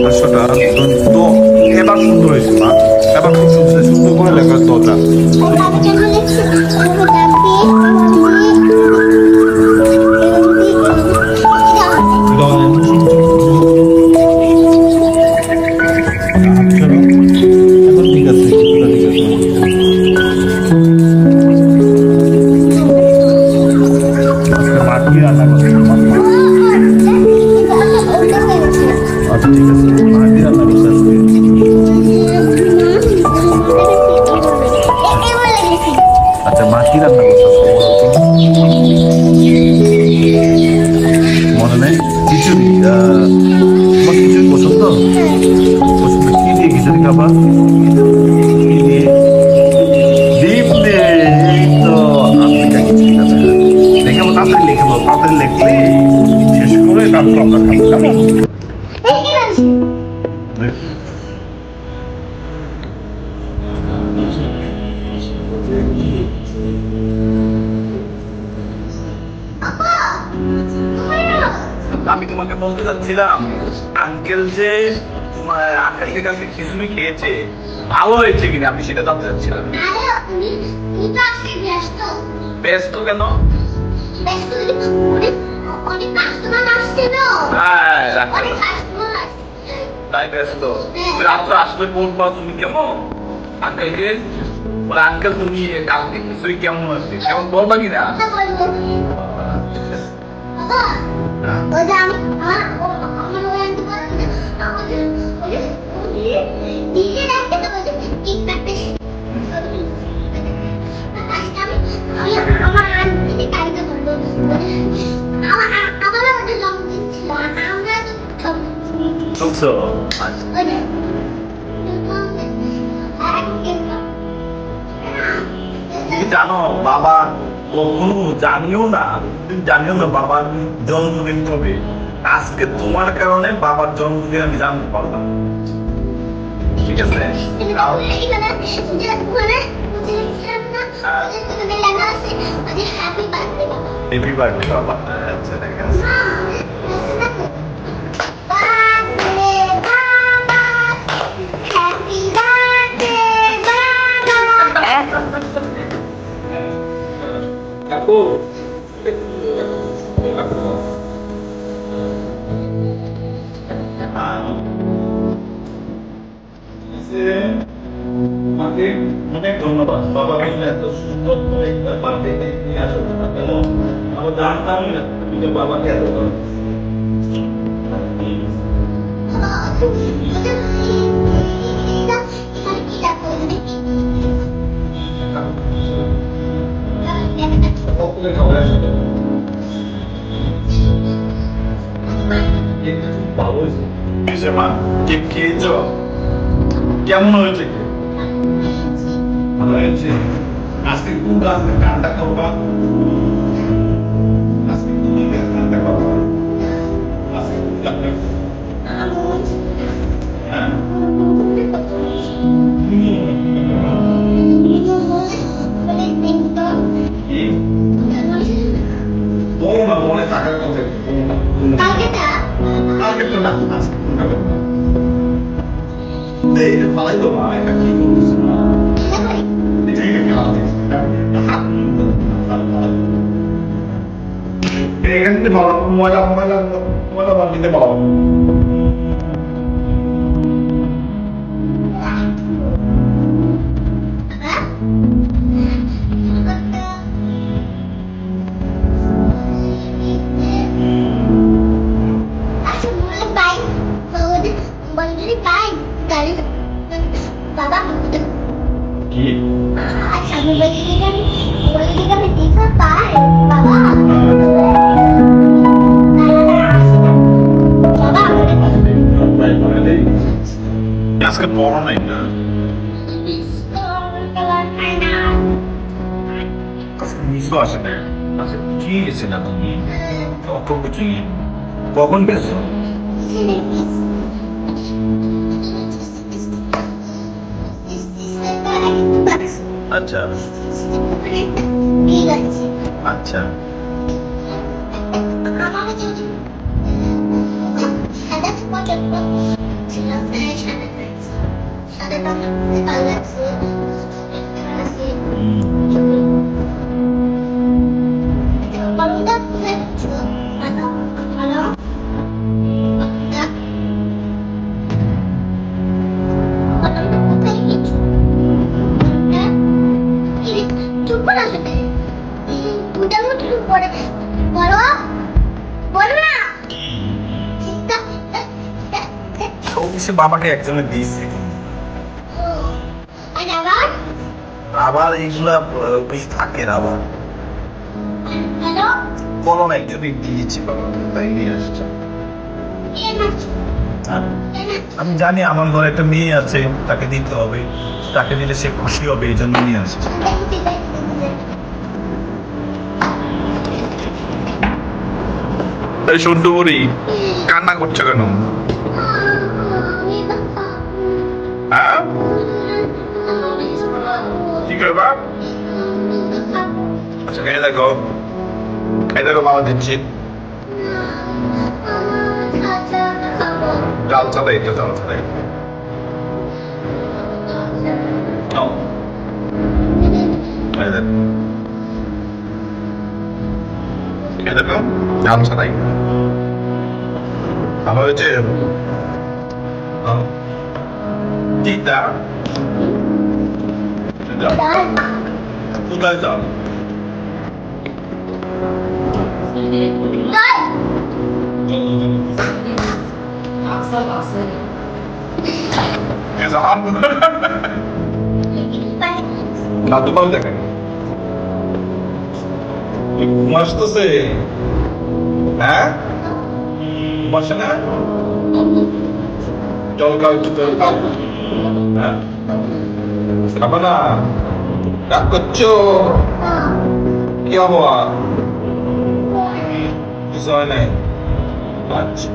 ভাষাটা তো এবার সুন্দর হয়েছে মা, এবার খুব সুন্দর সুন্দর করে লেখা দরজা। ঠিক আছে, ঠিক আছে। মাটি রান্না করতে, আচ্ছা ঠিক আছে, মাটি রান্না করতে আসবে। আচ্ছা মাটি রান্না করতে আসবে মনে নেই? খিচুড়ি, তোমার খিচুড়ি পছন্দ? পছন্দ কি দিয়ে খিচুড়ি খাবা? কি দিয়ে? ডিম দিয়ে। এই তো আফ্রিকা খিচুড়ি খাবে। লিখে বলো, তাড়াতাড়ি লিখে বলো, তাড়াতাড়ি লিখলে শেষ করে তারপর আমরা খাবো, কেমন? আমি তোমাকে বলতে চাচ্ছিলাম আঙ্কেল যে আঙ্কেলকে কালকে খিচুড়ি খেয়েছে, ভালো হয়েছে কিনা আমি সেটা জানতে চাচ্ছিলাম। ব্যস্ত কেন? তাই ব্যস্ত? রাত্রে আসলে বলবা তুমি কেমন আঙ্কেলকে, আঙ্কেল তুমি কালকে খিচুড়ি কেমন হয়েছে কেমন বলবা কিনা? তুমি জানো বাবা কখনো জানিও না, তুমি জানিও না বাবার জন্মদিন কবে। আজকে তোমার কারণে বাবার জন্মদিন আমি জানতে পারলাম। ঠিক আছে, হ্যাপি বার্থডে বাবা। আচ্ছা ঠিক আছে। Aku অনেক ধন্যবাদ বাবা, কিন্তু এত সুন্দর করে একটা বার্থডে নিয়ে আসো কেন আমরা জানতামই না তুমি যে বাবাকে এত কেমন হয়েছে? ভালো হয়েছে। আজকে কোন গানটা করবা? আজকে কোন গানটা করবা? আজকে কোন গানটা? তোমার মনে থাকার কথা কালকে তো না, আজকে কোনটা করবা? ফালাই তো ভাই, এটা কি করছিস? এখান থেকে বলো, ময়লা ময়লা ময়লা বালতিতে বলো। কি? আজকে বড় নাই না, মিশো আসে না। আচ্ছা কি গেছে না তুমি অত কিছু কখন গেছো? আচ্ছা আচ্ছা সে বাবাকে একজনে দিয়েছে আবার এইগুলা বেশ থাকে না আবার কলম একজনে দিয়েছে বাবা তাই নিয়ে আসছে আমি জানি আমার ঘরে একটা মেয়ে আছে তাকে দিতে হবে তাকে দিলে সে খুশি হবে এই জন্য নিয়ে আসছে সন্টু বুড়ি কান্না করছো কেন কি করবা আচ্ছা খাই দেখো মামা দিচ্ছি ডাল চালাই তো ডাল চালাই দেখো ডাল চালাই ভালো হয়েছে চিন্তা কোথায় যাও তোমার দেখেন আসতেছে হ্যাঁ বসে না জল খাও একটু জল খাও হ্যাঁ খাবো না রাগ করছো কি আবহাওয়া কিছু হয় নাই আচ্ছা